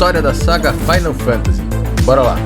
história da saga Final Fantasy. Bora lá!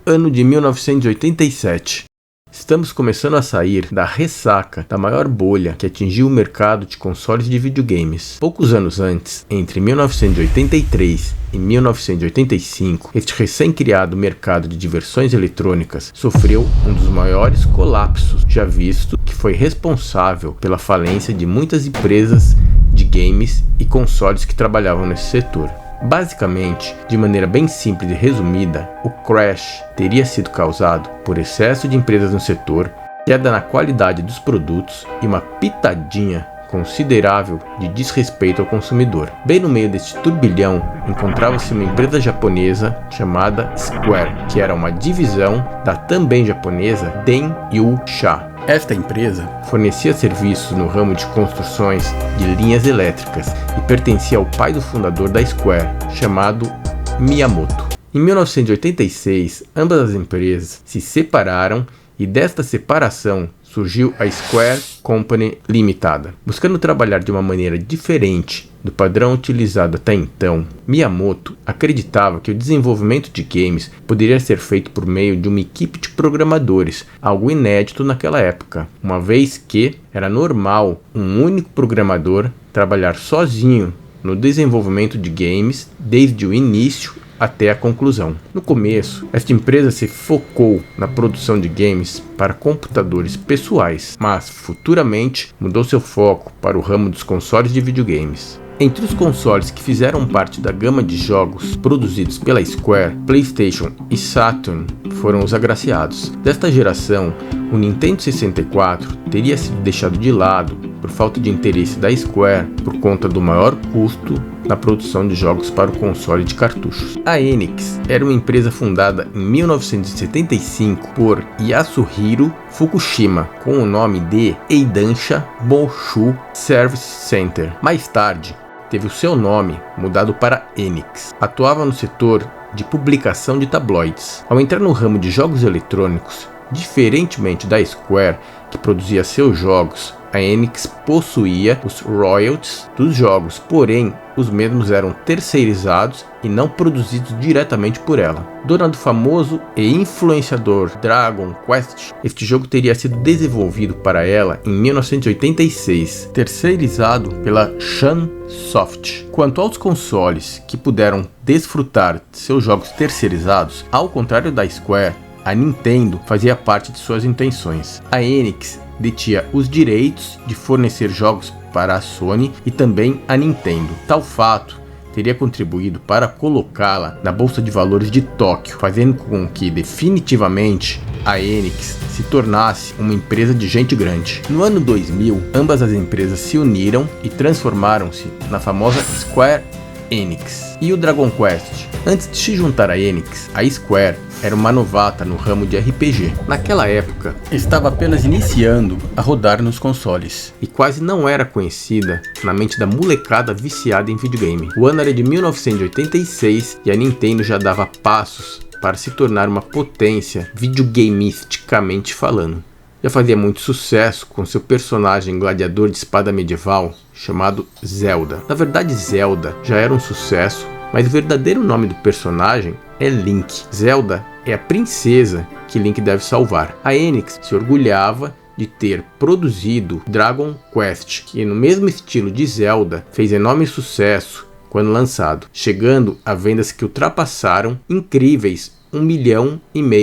Ano de 1987. Estamos começando a sair da ressaca da maior bolha que atingiu o mercado de consoles de videogames. Poucos anos antes, entre 1983 e 1985, este recém-criado mercado de diversões eletrônicas sofreu um dos maiores colapsos já visto, que foi responsável pela falência de muitas empresas de games e consoles que trabalhavam nesse setor. Basicamente, de maneira bem simples e resumida, o crash teria sido causado por excesso de empresas no setor, queda na qualidade dos produtos e uma pitadinha considerável de desrespeito ao consumidor. Bem no meio deste turbilhão encontrava-se uma empresa japonesa chamada Square, que era uma divisão da também japonesa Den-Yu-Sha. Esta empresa fornecia serviços no ramo de construções de linhas elétricas e pertencia ao pai do fundador da Square, chamado Miyamoto. Em 1986, ambas as empresas se separaram e desta separação surgiu a Square Company Limitada. Buscando trabalhar de uma maneira diferente do padrão utilizado até então, Miyamoto acreditava que o desenvolvimento de games poderia ser feito por meio de uma equipe de programadores, algo inédito naquela época, uma vez que era normal um único programador trabalhar sozinho no desenvolvimento de games desde o início até a conclusão. No começo, esta empresa se focou na produção de games para computadores pessoais, mas futuramente mudou seu foco para o ramo dos consoles de videogames. Entre os consoles que fizeram parte da gama de jogos produzidos pela Square, PlayStation e Saturn foram os agraciados. Desta geração, o Nintendo 64 teria sido deixado de lado por falta de interesse da Square por conta do maior custo na produção de jogos para o console de cartuchos. A Enix era uma empresa fundada em 1975 por Yasuhiro Fukushima com o nome de Eidansha Bonshu Service Center. Mais tarde, teve o seu nome mudado para Enix. Atuava no setor de publicação de tabloides. Ao entrar no ramo de jogos eletrônicos, diferentemente da Square, que produzia seus jogos, a Enix possuía os royalties dos jogos, porém os mesmos eram terceirizados e não produzidos diretamente por ela. Dona do famoso e influenciador Dragon Quest, este jogo teria sido desenvolvido para ela em 1986, terceirizado pela Chunsoft. Quanto aos consoles que puderam desfrutar de seus jogos terceirizados, ao contrário da Square, a Nintendo fazia parte de suas intenções. A Enix detinha os direitos de fornecer jogos para a Sony e também a Nintendo. Tal fato teria contribuído para colocá-la na Bolsa de Valores de Tóquio, fazendo com que definitivamente a Enix se tornasse uma empresa de gente grande. No ano 2000, ambas as empresas se uniram e transformaram-se na famosa Square Enix. E o Dragon Quest? Antes de se juntar à Enix, a Square era uma novata no ramo de RPG. Naquela época, estava apenas iniciando a rodar nos consoles e quase não era conhecida na mente da molecada viciada em videogame. O ano era de 1986 e a Nintendo já dava passos para se tornar uma potência videogamisticamente falando. Já fazia muito sucesso com seu personagem gladiador de espada medieval chamado Zelda. Na verdade, Zelda já era um sucesso, mas o verdadeiro nome do personagem é Link. Zelda é a princesa que Link deve salvar. A Enix se orgulhava de ter produzido Dragon Quest, que no mesmo estilo de Zelda fez enorme sucesso quando lançado, chegando a vendas que ultrapassaram incríveis 1,5 milhão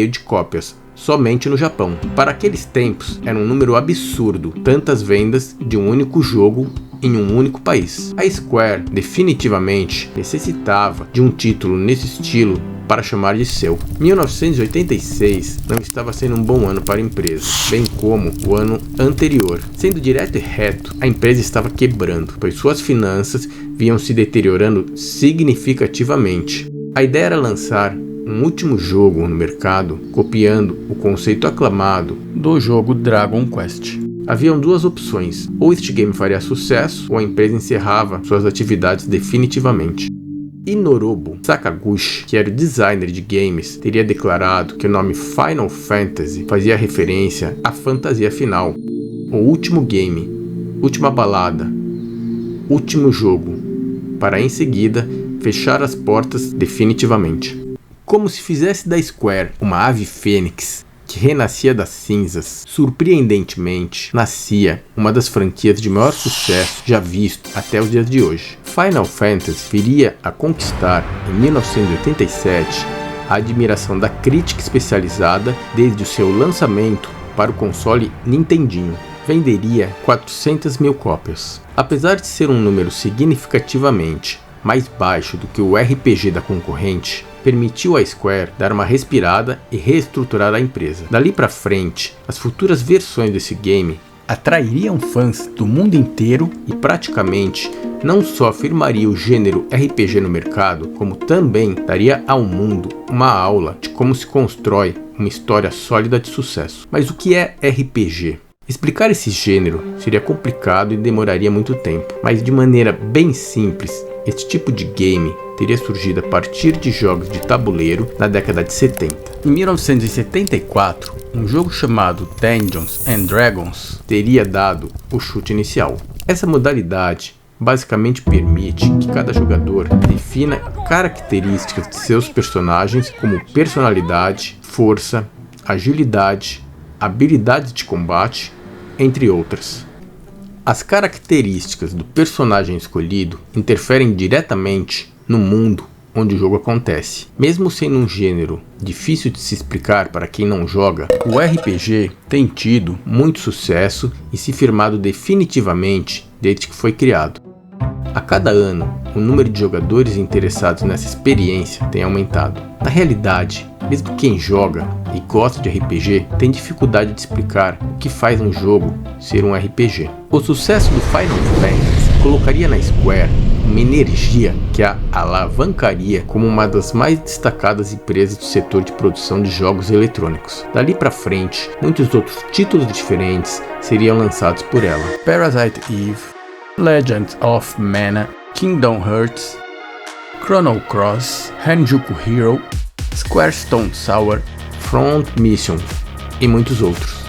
de cópias somente no Japão. Para aqueles tempos era um número absurdo, tantas vendas de um único jogo em um único país. A Square definitivamente necessitava de um título nesse estilo para chamar de seu. 1986 não estava sendo um bom ano para a empresa, bem como o ano anterior. Sendo direto e reto, a empresa estava quebrando, pois suas finanças vinham se deteriorando significativamente. A ideia era lançar um último jogo no mercado, copiando o conceito aclamado do jogo Dragon Quest. Haviam duas opções: ou este game faria sucesso, ou a empresa encerrava suas atividades definitivamente. Inorobu Sakaguchi, que era o designer de games, teria declarado que o nome Final Fantasy fazia referência à fantasia final, o último game, última balada, último jogo, para em seguida fechar as portas definitivamente. Como se fizesse da Square uma ave fênix que renascia das cinzas, surpreendentemente nascia uma das franquias de maior sucesso já visto até os dias de hoje. Final Fantasy viria a conquistar, em 1987, a admiração da crítica especializada desde o seu lançamento para o console Nintendinho. Venderia 400 mil cópias. Apesar de ser um número significativamente mais baixo do que o RPG da concorrente, permitiu à Square dar uma respirada e reestruturar a empresa. Dali para frente, as futuras versões desse game atrairiam fãs do mundo inteiro e praticamente não só afirmaria o gênero RPG no mercado, como também daria ao mundo uma aula de como se constrói uma história sólida de sucesso. Mas o que é RPG? Explicar esse gênero seria complicado e demoraria muito tempo, mas de maneira bem simples, este tipo de game teria surgido a partir de jogos de tabuleiro na década de 70. Em 1974, um jogo chamado Dungeons & Dragons teria dado o chute inicial. Essa modalidade basicamente permite que cada jogador defina características de seus personagens como personalidade, força, agilidade, habilidades de combate, entre outras. As características do personagem escolhido interferem diretamente no mundo onde o jogo acontece. Mesmo sendo um gênero difícil de se explicar para quem não joga, o RPG tem tido muito sucesso e se firmado definitivamente desde que foi criado. A cada ano, o número de jogadores interessados nessa experiência tem aumentado. Na realidade, mesmo quem joga e gosta de RPG tem dificuldade de explicar o que faz um jogo ser um RPG. O sucesso do Final Fantasy colocaria na Square uma energia que a alavancaria como uma das mais destacadas empresas do setor de produção de jogos eletrônicos. Dali para frente, muitos outros títulos diferentes seriam lançados por ela. Parasite Eve, Legend of Mana, Kingdom Hearts, Chrono Cross, Hanjuku Hero, Square Stone Sour, Front Mission e muitos outros.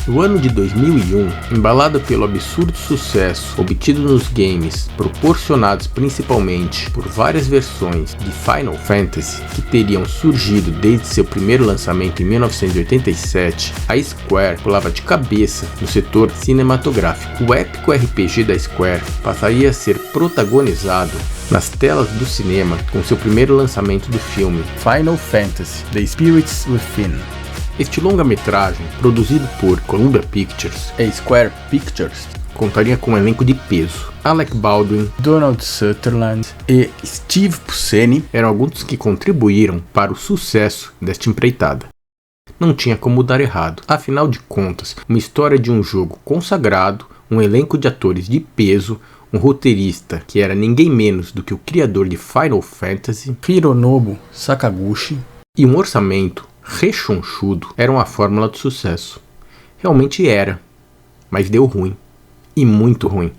O ano de 2001, embalado pelo absurdo sucesso obtido nos games, proporcionados principalmente por várias versões de Final Fantasy que teriam surgido desde seu primeiro lançamento em 1987, a Square pulava de cabeça no setor cinematográfico. O épico RPG da Square passaria a ser protagonizado nas telas do cinema com seu primeiro lançamento do filme Final Fantasy: The Spirits Within. Este longa-metragem, produzido por Columbia Pictures e Square Pictures, contaria com um elenco de peso. Alec Baldwin, Donald Sutherland e Steve Buscemi eram alguns dos que contribuíram para o sucesso desta empreitada. Não tinha como dar errado, afinal de contas, uma história de um jogo consagrado, um elenco de atores de peso, um roteirista que era ninguém menos do que o criador de Final Fantasy, Hironobu Sakaguchi, e um orçamento rechonchudo eram a fórmula do sucesso. Realmente era, mas deu ruim, e muito ruim.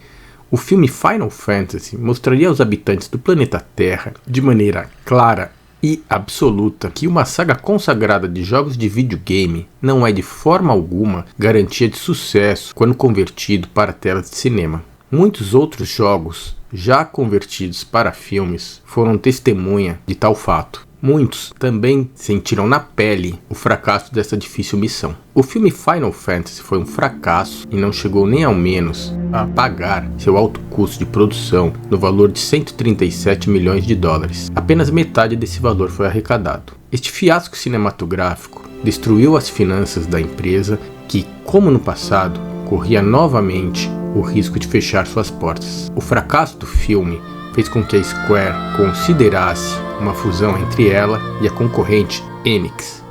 O filme Final Fantasy mostraria aos habitantes do planeta Terra, de maneira clara e absoluta, que uma saga consagrada de jogos de videogame não é de forma alguma garantia de sucesso quando convertido para telas de cinema. Muitos outros jogos, já convertidos para filmes, foram testemunha de tal fato. Muitos também sentiram na pele o fracasso dessa difícil missão. O filme Final Fantasy foi um fracasso e não chegou nem ao menos a pagar seu alto custo de produção no valor de 137 milhões de dólares. Apenas metade desse valor foi arrecadado. Este fiasco cinematográfico destruiu as finanças da empresa que, como no passado, corria novamente o risco de fechar suas portas. O fracasso do filme fez com que a Square considerasse uma fusão entre ela e a concorrente Enix.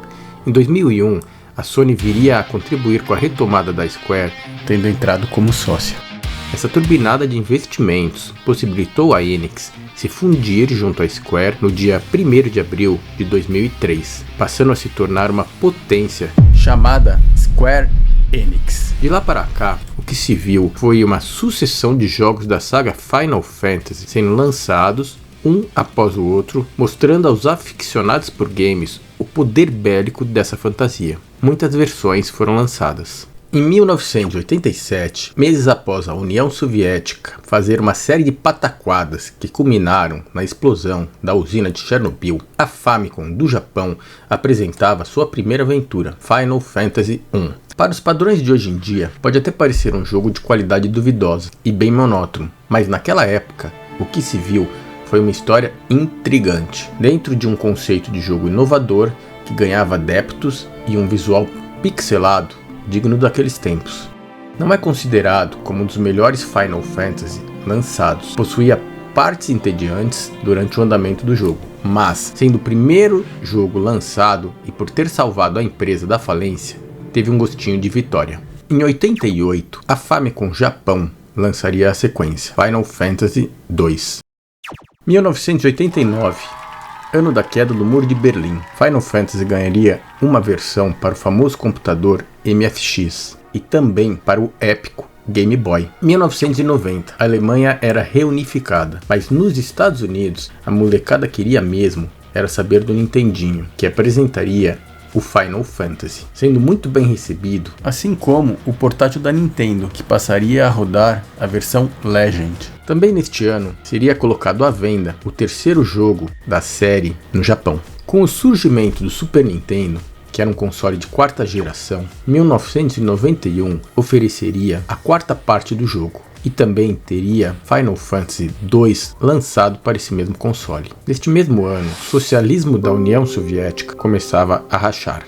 Em 2001, a Sony viria a contribuir com a retomada da Square, tendo entrado como sócia. Essa turbinada de investimentos possibilitou a Enix se fundir junto à Square no dia 1º de abril de 2003, passando a se tornar uma potência chamada Square Enix. De lá para cá, o que se viu foi uma sucessão de jogos da saga Final Fantasy sendo lançados um após o outro, mostrando aos aficionados por games o poder bélico dessa fantasia. Muitas versões foram lançadas. Em 1987, meses após a União Soviética fazer uma série de pataquadas que culminaram na explosão da usina de Chernobyl, a Famicom do Japão apresentava sua primeira aventura, Final Fantasy I. Para os padrões de hoje em dia, pode até parecer um jogo de qualidade duvidosa e bem monótono, mas naquela época, o que se viu foi uma história intrigante, dentro de um conceito de jogo inovador que ganhava adeptos e um visual pixelado digno daqueles tempos. Não é considerado como um dos melhores Final Fantasy lançados, possuía partes entediantes durante o andamento do jogo, mas, sendo o primeiro jogo lançado e por ter salvado a empresa da falência, teve um gostinho de vitória. Em 88, a Famicom Japão lançaria a sequência, Final Fantasy II. 1989, ano da queda do Muro de Berlim, Final Fantasy ganharia uma versão para o famoso computador MFX e também para o épico Game Boy. 1990, a Alemanha era reunificada, mas nos Estados Unidos a molecada queria mesmo era saber do Nintendinho, que apresentaria o Final Fantasy, sendo muito bem recebido, assim como o portátil da Nintendo, que passaria a rodar a versão Legend. Também neste ano, seria colocado à venda o terceiro jogo da série no Japão. Com o surgimento do Super Nintendo, que era um console de quarta geração, 1991 ofereceria a quarta parte do jogo. E também teria Final Fantasy II lançado para esse mesmo console. Neste mesmo ano, o socialismo da União Soviética começava a rachar.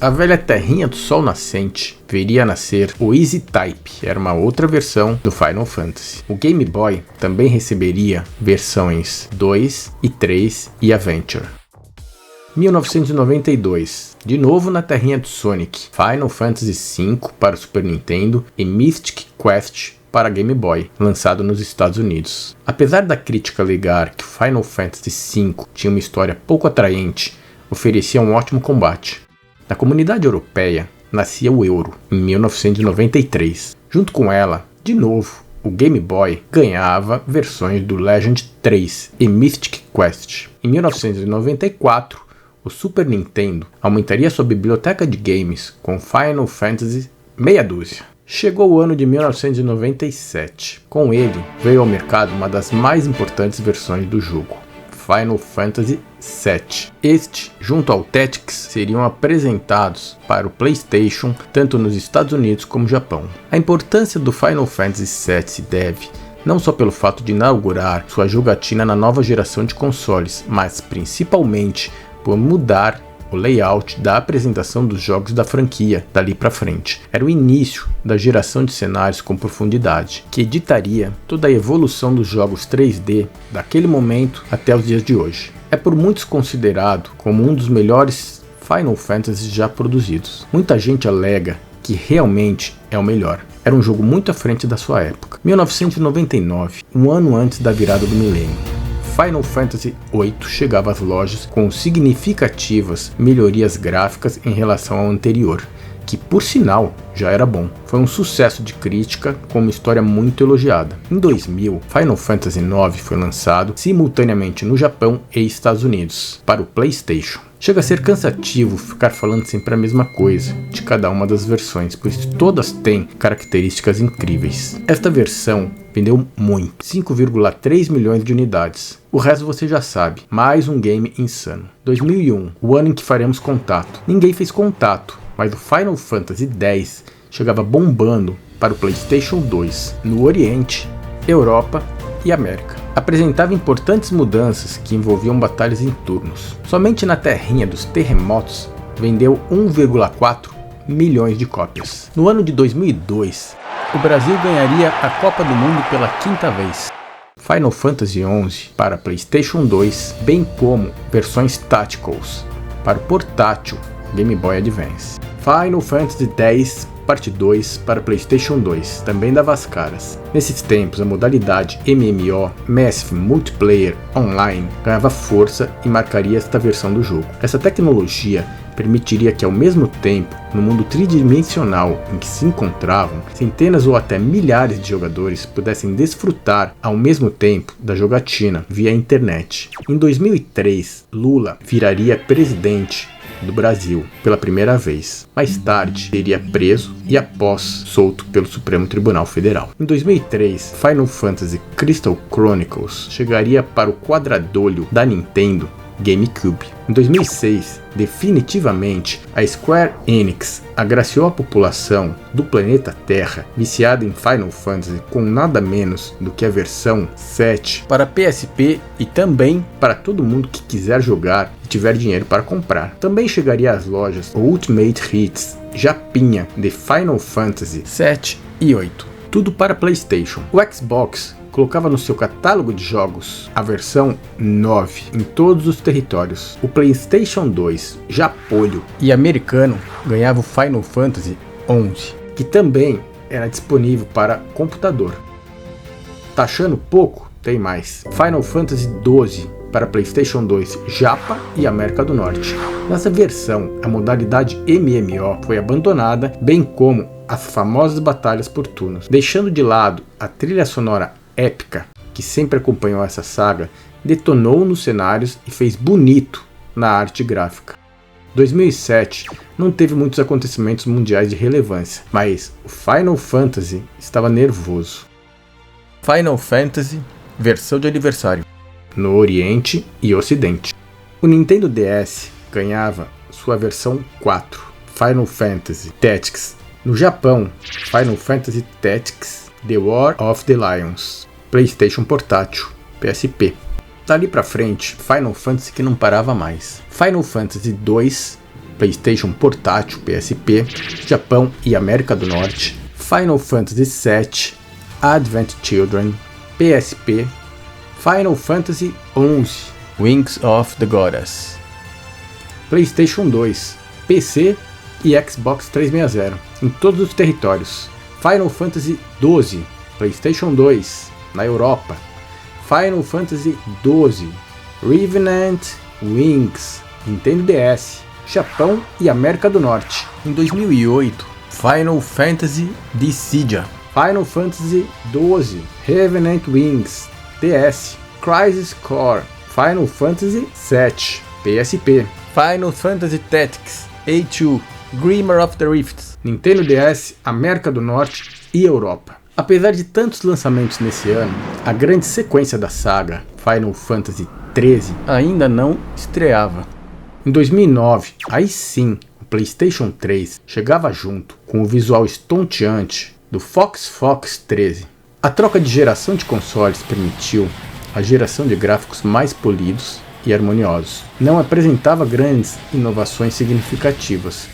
A velha terrinha do sol nascente veria nascer o Easy Type, que era uma outra versão do Final Fantasy. O Game Boy também receberia versões 2 e 3 e Adventure. 1992, de novo na terrinha do Sonic, Final Fantasy V para o Super Nintendo e Mystic Quest para Game Boy, lançado nos Estados Unidos. Apesar da crítica alegar que Final Fantasy V tinha uma história pouco atraente, oferecia um ótimo combate. Na comunidade europeia, nascia o Euro, em 1993. Junto com ela, de novo, o Game Boy ganhava versões do Legend 3 e Mystic Quest. Em 1994, o Super Nintendo aumentaria sua biblioteca de games com Final Fantasy meia dúzia. Chegou o ano de 1997. Com ele, veio ao mercado uma das mais importantes versões do jogo, Final Fantasy VII. Este, junto ao Tactics, seriam apresentados para o PlayStation tanto nos Estados Unidos como no Japão. A importância do Final Fantasy VII se deve não só pelo fato de inaugurar sua jogatina na nova geração de consoles, mas principalmente por mudar o layout da apresentação dos jogos da franquia dali para frente. Era o início da geração de cenários com profundidade, que editaria toda a evolução dos jogos 3D daquele momento até os dias de hoje. É por muitos considerado como um dos melhores Final Fantasy já produzidos. Muita gente alega que realmente é o melhor. Era um jogo muito à frente da sua época. 1999, um ano antes da virada do milênio, Final Fantasy VIII chegava às lojas com significativas melhorias gráficas em relação ao anterior, que por sinal já era bom. Foi um sucesso de crítica com uma história muito elogiada. Em 2000, Final Fantasy IX foi lançado simultaneamente no Japão e Estados Unidos para o PlayStation. Chega a ser cansativo ficar falando sempre a mesma coisa de cada uma das versões, pois todas têm características incríveis. Esta versão vendeu muito, 5,3 milhões de unidades. O resto você já sabe, mais um game insano. 2001, o ano em que faremos contato. Ninguém fez contato, mas o Final Fantasy X chegava bombando para o PlayStation 2 no Oriente, Europa e América. Apresentava importantes mudanças que envolviam batalhas em turnos. Somente na terrinha dos terremotos vendeu 1,4 milhões de cópias. No ano de 2002, o Brasil ganharia a Copa do Mundo pela quinta vez. Final Fantasy XI para PlayStation 2, bem como versões Tacticals para o portátil Game Boy Advance. Final Fantasy X Parte 2 para PlayStation 2, também dava as caras. Nesses tempos, a modalidade MMO, Massive Multiplayer Online, ganhava força e marcaria esta versão do jogo. Essa tecnologia permitiria que ao mesmo tempo, no mundo tridimensional em que se encontravam, centenas ou até milhares de jogadores pudessem desfrutar ao mesmo tempo da jogatina via internet. Em 2003, Lula viraria presidente do Brasil pela primeira vez. Mais tarde, seria preso e após solto pelo Supremo Tribunal Federal. Em 2003, Final Fantasy Crystal Chronicles chegaria para o quadradolho da Nintendo GameCube. Em 2006, definitivamente, a Square Enix agraciou a população do planeta Terra viciada em Final Fantasy com nada menos do que a versão 7 para PSP e também para todo mundo que quiser jogar e tiver dinheiro para comprar. Também chegaria às lojas o Ultimate Hits Japinha de Final Fantasy 7 e 8, tudo para PlayStation. O Xbox colocava no seu catálogo de jogos a versão 9 em todos os territórios. O PlayStation 2, japolho e americano, ganhava o Final Fantasy 11, que também era disponível para computador. Tá achando pouco? Tem mais. Final Fantasy 12 para PlayStation 2, Japa e América do Norte. Nessa versão, a modalidade MMO foi abandonada, bem como as famosas batalhas por turnos, deixando de lado a trilha sonora épica, que sempre acompanhou essa saga, detonou nos cenários e fez bonito na arte gráfica. 2007 não teve muitos acontecimentos mundiais de relevância, mas o Final Fantasy estava nervoso. Final Fantasy, versão de aniversário, no Oriente e Ocidente. O Nintendo DS ganhava sua versão 4, Final Fantasy Tactics. No Japão, Final Fantasy Tactics The War of the Lions, PlayStation Portátil, PSP. Dali pra frente, Final Fantasy que não parava mais. Final Fantasy 2, PlayStation Portátil, PSP, Japão e América do Norte. Final Fantasy 7, Advent Children, PSP. Final Fantasy 11, Wings of the Goddess, PlayStation 2, PC e Xbox 360, em todos os territórios. Final Fantasy 12, PlayStation 2, na Europa. Final Fantasy 12, Revenant Wings, Nintendo DS, Japão e América do Norte. Em 2008, Final Fantasy Dissidia, Final Fantasy 12, Revenant Wings, DS, Crisis Core, Final Fantasy 7, PSP, Final Fantasy Tactics A2, Grimmer of the Rifts, Nintendo DS, América do Norte e Europa. Apesar de tantos lançamentos nesse ano, a grande sequência da saga, Final Fantasy 13, ainda não estreava. Em 2009, aí sim, o PlayStation 3 chegava junto com o visual estonteante do Fox 13. A troca de geração de consoles permitiu a geração de gráficos mais polidos e harmoniosos. Não apresentava grandes inovações significativas,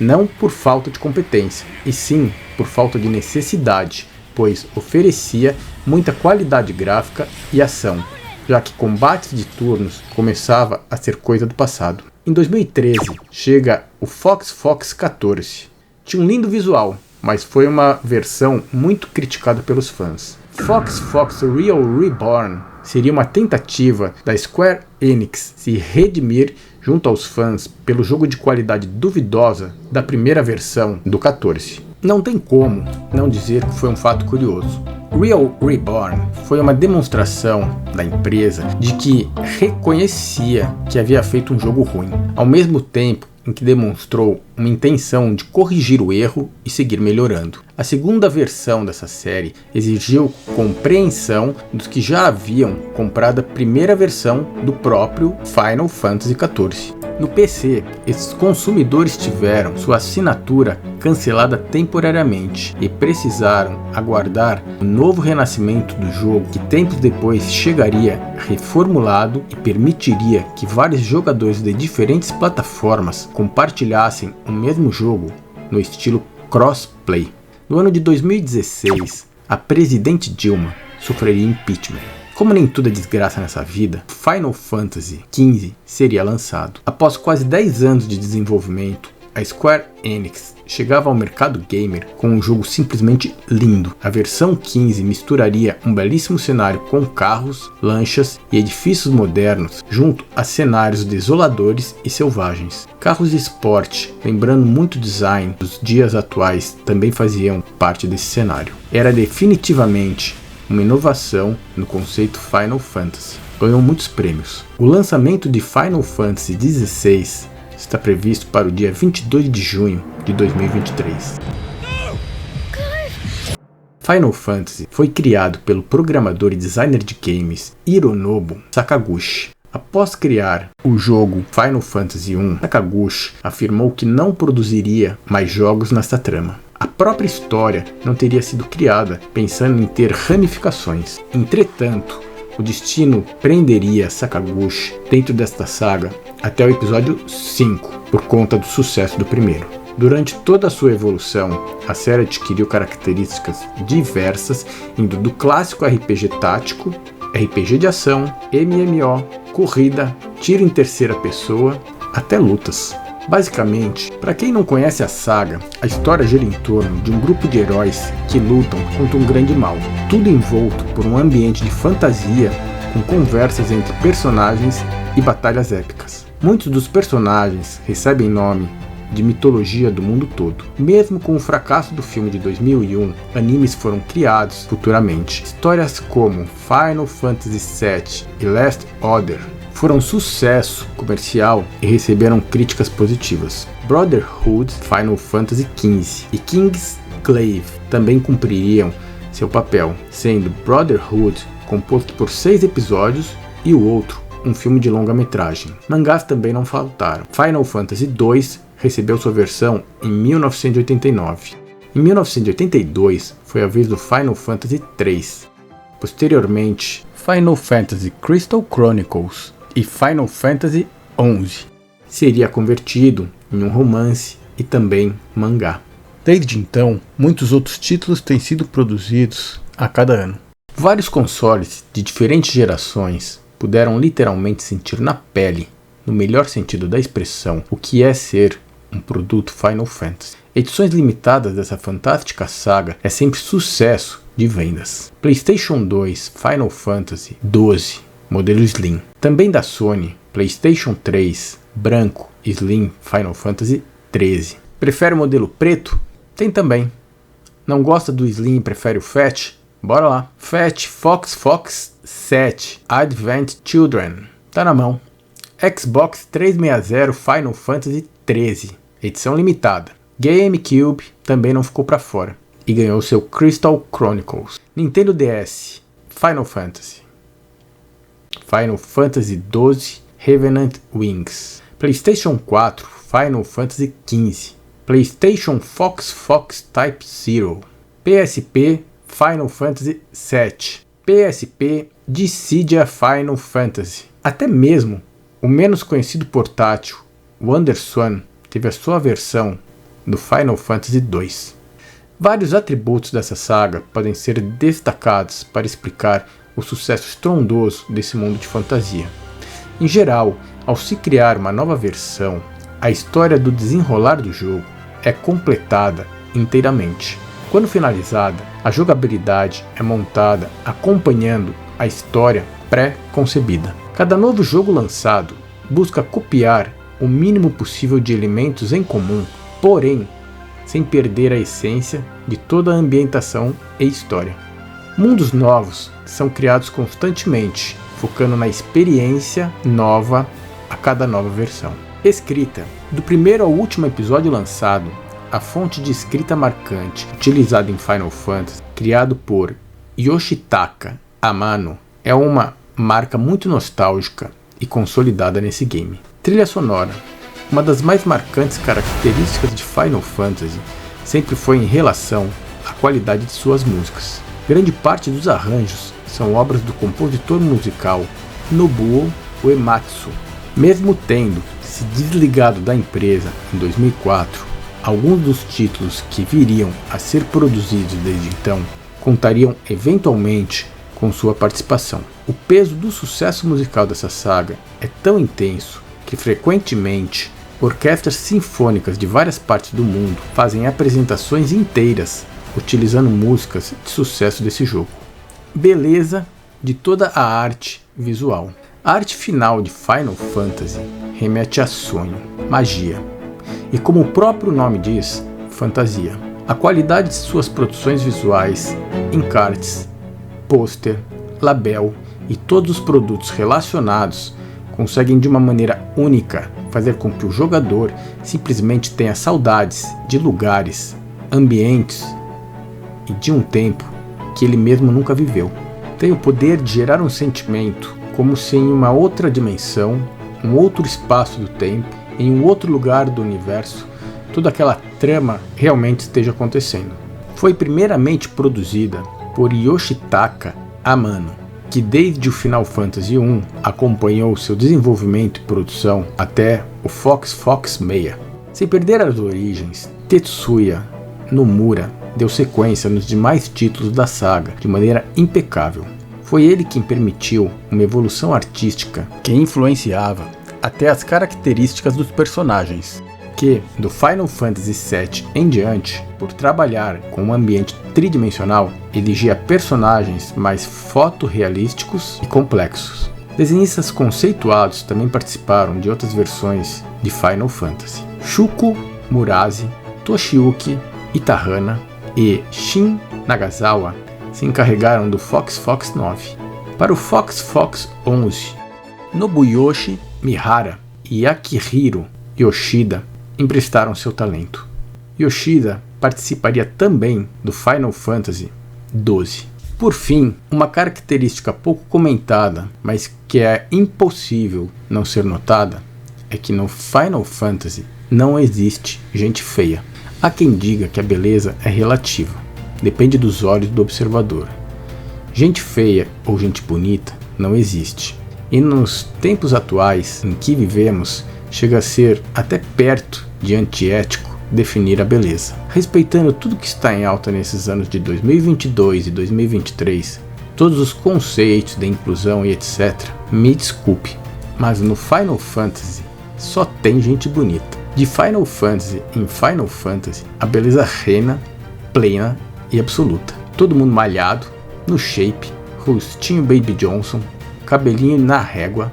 não por falta de competência, e sim por falta de necessidade, pois oferecia muita qualidade gráfica e ação, já que combates de turnos começava a ser coisa do passado. Em 2013, chega o Fox 14. Tinha um lindo visual, mas foi uma versão muito criticada pelos fãs. Fox Real Reborn seria uma tentativa da Square Enix se redimir junto aos fãs pelo jogo de qualidade duvidosa da primeira versão do 14. Não tem como não dizer que foi um fato curioso. Real Reborn foi uma demonstração da empresa de que reconhecia que havia feito um jogo ruim, ao mesmo tempo em que demonstrou uma intenção de corrigir o erro e seguir melhorando. A segunda versão dessa série exigiu compreensão dos que já haviam comprado a primeira versão do próprio Final Fantasy XIV. No PC, esses consumidores tiveram sua assinatura cancelada temporariamente e precisaram aguardar o novo renascimento do jogo, que tempos depois chegaria reformulado e permitiria que vários jogadores de diferentes plataformas compartilhassem o mesmo jogo no estilo crossplay. No ano de 2016, a presidente Dilma sofreria impeachment. Como nem tudo é desgraça nessa vida, Final Fantasy XV seria lançado. Após quase 10 anos de desenvolvimento, a Square Enix chegava ao mercado gamer com um jogo simplesmente lindo. A versão 15 misturaria um belíssimo cenário com carros, lanchas e edifícios modernos, junto a cenários desoladores e selvagens. Carros de esporte, lembrando muito o design dos dias atuais, também faziam parte desse cenário. Era definitivamente uma inovação no conceito Final Fantasy. Ganhou muitos prêmios. O lançamento de Final Fantasy XVI está previsto para o dia 22 de junho de 2023. Final Fantasy foi criado pelo programador e designer de games Hironobu Sakaguchi. Após criar o jogo Final Fantasy I, Sakaguchi afirmou que não produziria mais jogos nesta trama. A própria história não teria sido criada pensando em ter ramificações. Entretanto, o destino prenderia Sakaguchi dentro desta saga até o episódio 5, por conta do sucesso do primeiro. Durante toda a sua evolução, a série adquiriu características diversas, indo do clássico RPG tático, RPG de ação, MMO, corrida, tiro em terceira pessoa, até lutas. Basicamente, para quem não conhece a saga, a história gira em torno de um grupo de heróis que lutam contra um grande mal, tudo envolto por um ambiente de fantasia com conversas entre personagens e batalhas épicas. Muitos dos personagens recebem nome de mitologia do mundo todo. Mesmo com o fracasso do filme de 2001, animes foram criados futuramente. Histórias como Final Fantasy VII e Last Order foram sucesso comercial e receberam críticas positivas. Brotherhood, Final Fantasy XV e Kingsglaive também cumpririam seu papel, sendo Brotherhood composto por 6 episódios e o outro um filme de longa-metragem. Mangás também não faltaram. Final Fantasy II recebeu sua versão em 1989. Em 1982 foi a vez do Final Fantasy III. Posteriormente, Final Fantasy Crystal Chronicles e Final Fantasy XI seria convertido em um romance e também mangá. Desde então, muitos outros títulos têm sido produzidos a cada ano. Vários consoles de diferentes gerações puderam literalmente sentir na pele, no melhor sentido da expressão, o que é ser um produto Final Fantasy. Edições limitadas dessa fantástica saga é sempre sucesso de vendas. PlayStation 2 Final Fantasy XII, modelo Slim. Também da Sony, PlayStation 3 branco Slim Final Fantasy XIII. Prefere o modelo preto? Tem também. Não gosta do Slim e prefere o Fat? Bora lá. Fat Fox 7 Advent Children. Tá na mão. Xbox 360 Final Fantasy XIII, edição limitada. GameCube também não ficou para fora e ganhou seu Crystal Chronicles. Nintendo DS Final Fantasy XII Revenant Wings. PlayStation 4 Final Fantasy XV. PlayStation Fox Type 0. PSP Final Fantasy VII. PSP Dissidia Final Fantasy. Até mesmo o menos conhecido portátil WonderSwan teve a sua versão do Final Fantasy II. Vários atributos dessa saga podem ser destacados para explicar o sucesso estrondoso desse mundo de fantasia. Em geral, ao se criar uma nova versão, a história do desenrolar do jogo é completada inteiramente. Quando finalizada, a jogabilidade é montada acompanhando a história pré-concebida. Cada novo jogo lançado busca copiar o mínimo possível de elementos em comum, porém sem perder a essência de toda a ambientação e história. Mundos novos são criados constantemente, focando na experiência nova a cada nova versão. Escrita. Do primeiro ao último episódio lançado, a fonte de escrita marcante utilizada em Final Fantasy, criado por Yoshitaka Amano, é uma marca muito nostálgica e consolidada nesse game. Trilha sonora. Uma das mais marcantes características de Final Fantasy sempre foi em relação à qualidade de suas músicas. Grande parte dos arranjos são obras do compositor musical Nobuo Uematsu. Mesmo tendo se desligado da empresa em 2004, alguns dos títulos que viriam a ser produzidos desde então contariam eventualmente com sua participação. O peso do sucesso musical dessa saga é tão intenso que frequentemente Orquestras sinfônicas de várias partes do mundo fazem apresentações inteiras utilizando músicas de sucesso desse jogo. Beleza de toda a arte visual. A arte final de Final Fantasy remete a sonho, magia e, como o próprio nome diz, fantasia. A qualidade de suas produções visuais, encartes, pôster, label e todos os produtos relacionados conseguem de uma maneira única fazer com que o jogador simplesmente tenha saudades de lugares, ambientes e de um tempo que ele mesmo nunca viveu. Tem o poder de gerar um sentimento como se em uma outra dimensão, um outro espaço do tempo, em um outro lugar do universo, toda aquela trama realmente esteja acontecendo. Foi primeiramente produzida por Yoshitaka Amano, que desde o Final Fantasy I acompanhou seu desenvolvimento e produção até o Fox 6. Sem perder as origens, Tetsuya Nomura deu sequência nos demais títulos da saga de maneira impecável. Foi ele quem permitiu uma evolução artística que influenciava até as características dos personagens, que, do Final Fantasy VII em diante, por trabalhar com um ambiente tridimensional, exigia personagens mais fotorrealísticos e complexos. Desenhistas conceituados também participaram de outras versões de Final Fantasy. Shuko Murase, Toshiyuki Itahana e Shin Nagasawa se encarregaram do Fox 9. Para o Fox 11, Nobuyoshi Mihara e Akihiro Yoshida emprestaram seu talento. Yoshida participaria também do Final Fantasy XII. Por fim, uma característica pouco comentada, mas que é impossível não ser notada, é que no Final Fantasy não existe gente feia. Há quem diga que a beleza é relativa, depende dos olhos do observador. Gente feia ou gente bonita não existe. E nos tempos atuais em que vivemos, chega a ser até perto de antiético definir a beleza. Respeitando tudo que está em alta nesses anos de 2022 e 2023, todos os conceitos da inclusão e etc., me desculpe, mas no Final Fantasy só tem gente bonita. De Final Fantasy em Final Fantasy, a beleza reina, plena e absoluta. Todo mundo malhado, no shape, rostinho Baby Johnson, cabelinho na régua,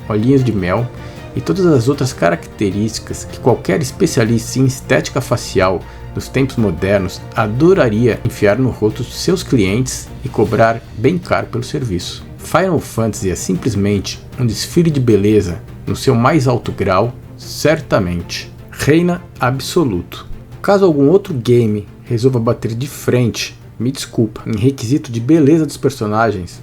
olhinhos de mel e todas as outras características que qualquer especialista em estética facial dos tempos modernos adoraria enfiar no rosto dos seus clientes e cobrar bem caro pelo serviço. Final Fantasy é simplesmente um desfile de beleza no seu mais alto grau, certamente. Reina absoluto. Caso algum outro game resolva bater de frente, me desculpa, em requisito de beleza dos personagens,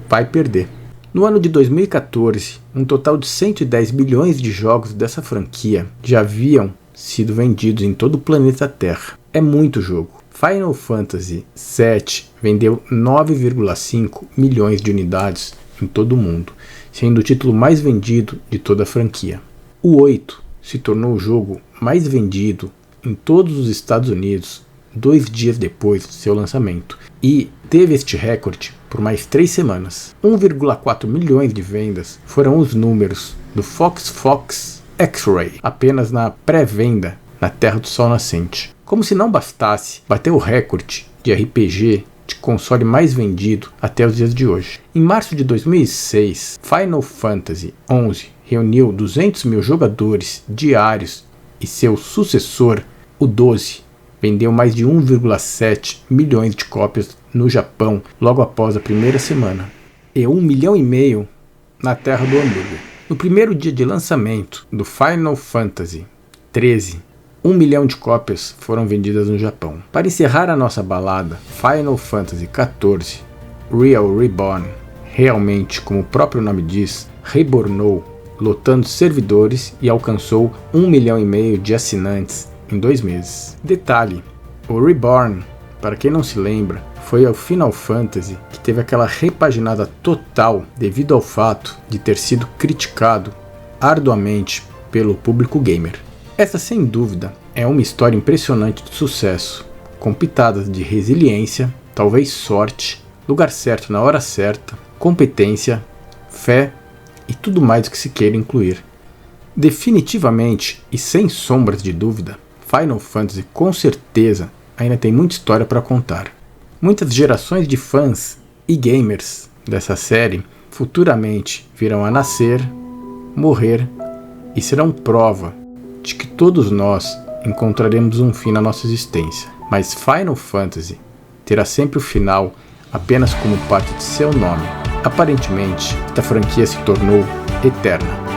vai perder. No ano de 2014, um total de 110 milhões de jogos dessa franquia já haviam sido vendidos em todo o planeta Terra. É muito jogo. Final Fantasy VII vendeu 9,5 milhões de unidades em todo o mundo, sendo o título mais vendido de toda a franquia. O 8 se tornou o jogo mais vendido em todos os Estados Unidos 2 dias depois do seu lançamento, e teve este recorde por mais 3 semanas. 1,4 milhões de vendas foram os números do Fox X-Ray, apenas na pré-venda na Terra do Sol Nascente. Como se não bastasse, bateu o recorde de RPG de console mais vendido até os dias de hoje. Em março de 2006, Final Fantasy XI reuniu 200 mil jogadores diários e seu sucessor, o 12, vendeu mais de 1,7 milhões de cópias no Japão logo após a primeira semana, e 1,5 milhão na terra do hambúrguer. No primeiro dia de lançamento do Final Fantasy XIII, 1 milhão de cópias foram vendidas no Japão. Para encerrar a nossa balada, Final Fantasy XIV Real Reborn, realmente, como o próprio nome diz, rebornou, lotando servidores e alcançou 1,5 milhão de assinantes em 2 meses. Detalhe, o Reborn, para quem não se lembra, foi o Final Fantasy que teve aquela repaginada total devido ao fato de ter sido criticado arduamente pelo público gamer. Essa, sem dúvida, é uma história impressionante de sucesso, com pitadas de resiliência, talvez sorte, lugar certo na hora certa, competência, fé e tudo mais que se queira incluir. Definitivamente e sem sombras de dúvida, Final Fantasy com certeza ainda tem muita história para contar. Muitas gerações de fãs e gamers dessa série futuramente virão a nascer, morrer e serão prova de que todos nós encontraremos um fim na nossa existência. Mas Final Fantasy terá sempre o final apenas como parte de seu nome. Aparentemente, esta franquia se tornou eterna.